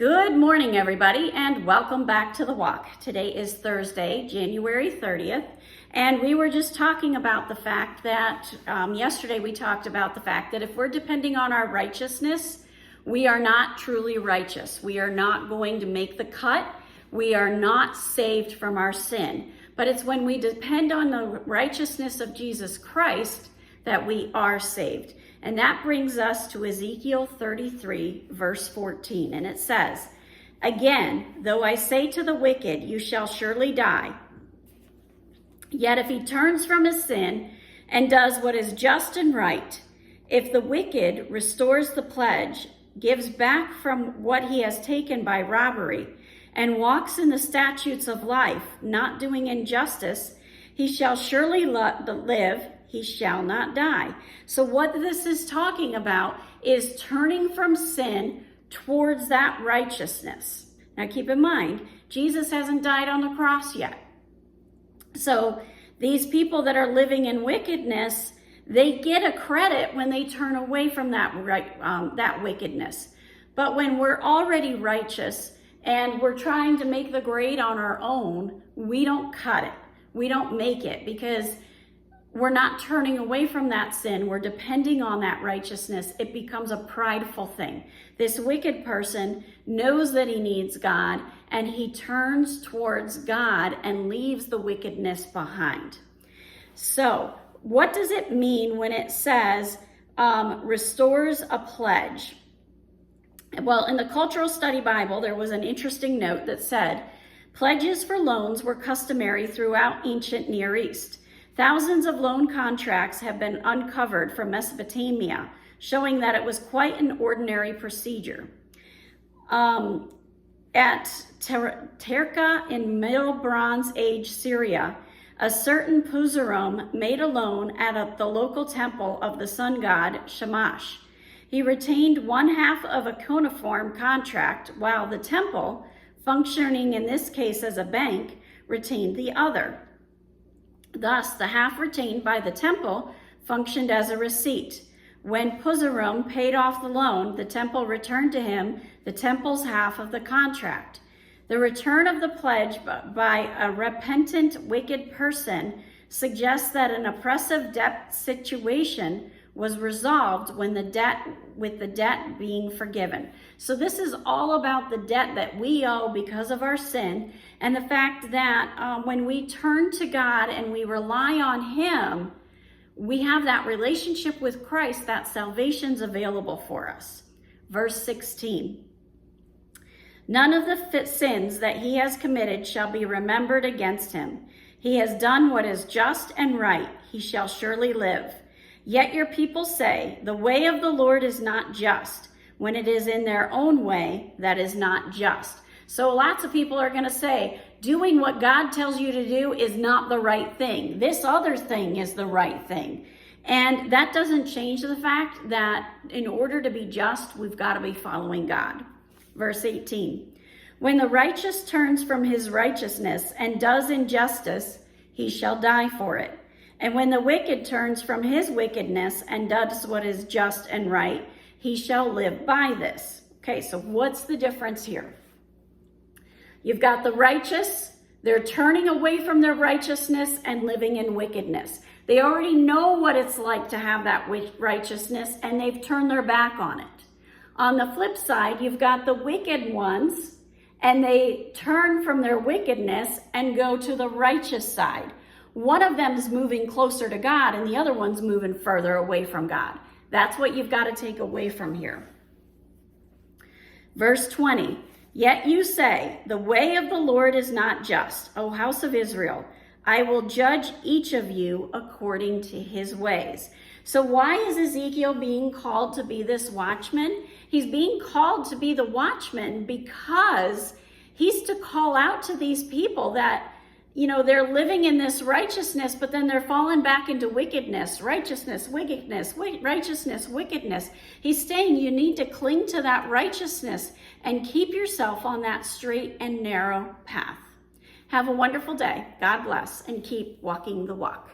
Good morning, everybody, and welcome back to The Walk. Today is Thursday, January 30th, and we were just talking about the fact that yesterday we talked about the fact that if we're depending on our righteousness, we are not truly righteous. We are not going to make the cut. We are not saved from our sin. But it's when we depend on the righteousness of Jesus Christ that we are saved. And that brings us to Ezekiel 33, verse 14. And it says, "Again, though I say to the wicked, you shall surely die, yet if he turns from his sin and does what is just and right, if the wicked restores the pledge, gives back from what he has taken by robbery, and walks in the statutes of life, not doing injustice, he shall surely live, he shall not die." So what this is talking about is turning from sin towards that righteousness. Now keep in mind, Jesus hasn't died on the cross yet. So these people that are living in wickedness, they get a credit when they turn away from that wickedness. But when we're already righteous and we're trying to make the grade on our own, we don't cut it. We don't make it because we're not turning away from that sin. We're depending on that righteousness. It becomes a prideful thing. This wicked person knows that he needs God, and he turns towards God and leaves the wickedness behind. So what does it mean when it says restores a pledge? Well, in the Cultural Study Bible, there was an interesting note that said, pledges for loans were customary throughout ancient Near East. Thousands of loan contracts have been uncovered from Mesopotamia, showing that it was quite an ordinary procedure. At Terka in Middle Bronze Age Syria, a certain Puzarum made a loan at the local temple of the sun god Shamash. He retained one half of a cuneiform contract, while the temple, functioning in this case as a bank, retained the other. Thus, the half retained by the temple functioned as a receipt. When Puzarum paid off the loan, the temple returned to him the temple's half of the contract. The return of the pledge by a repentant, wicked person suggests that an oppressive debt situation was resolved with the debt being forgiven. So this is all about the debt that we owe because of our sin, and the fact that when we turn to God and we rely on Him, we have that relationship with Christ, that salvation's available for us. Verse 16. "None of the sins that he has committed shall be remembered against him. He has done what is just and right. He shall surely live. Yet your people say, the way of the Lord is not just, when it is in their own way that is not just." So lots of people are going to say, doing what God tells you to do is not the right thing. This other thing is the right thing. And that doesn't change the fact that in order to be just, we've got to be following God. Verse 18, "When the righteous turns from his righteousness and does injustice, he shall die for it. And when the wicked turns from his wickedness and does what is just and right, he shall live by this." Okay, so what's the difference here? You've got the righteous, they're turning away from their righteousness and living in wickedness. They already know what it's like to have that righteousness, and they've turned their back on it. On the flip side, you've got the wicked ones, and they turn from their wickedness and go to the righteous side. One of them is moving closer to God, and the other one's moving further away from God. That's what you've got to take away from here. Verse 20, "Yet you say, the way of the Lord is not just, O house of Israel. I will judge each of you according to his ways." So why is Ezekiel being called to be this watchman? He's being called to be the watchman because he's to call out to these people that, they're living in this righteousness, but then they're falling back into wickedness, righteousness, wickedness, righteousness, wickedness. He's saying you need to cling to that righteousness and keep yourself on that straight and narrow path. Have a wonderful day. God bless, and keep walking the walk.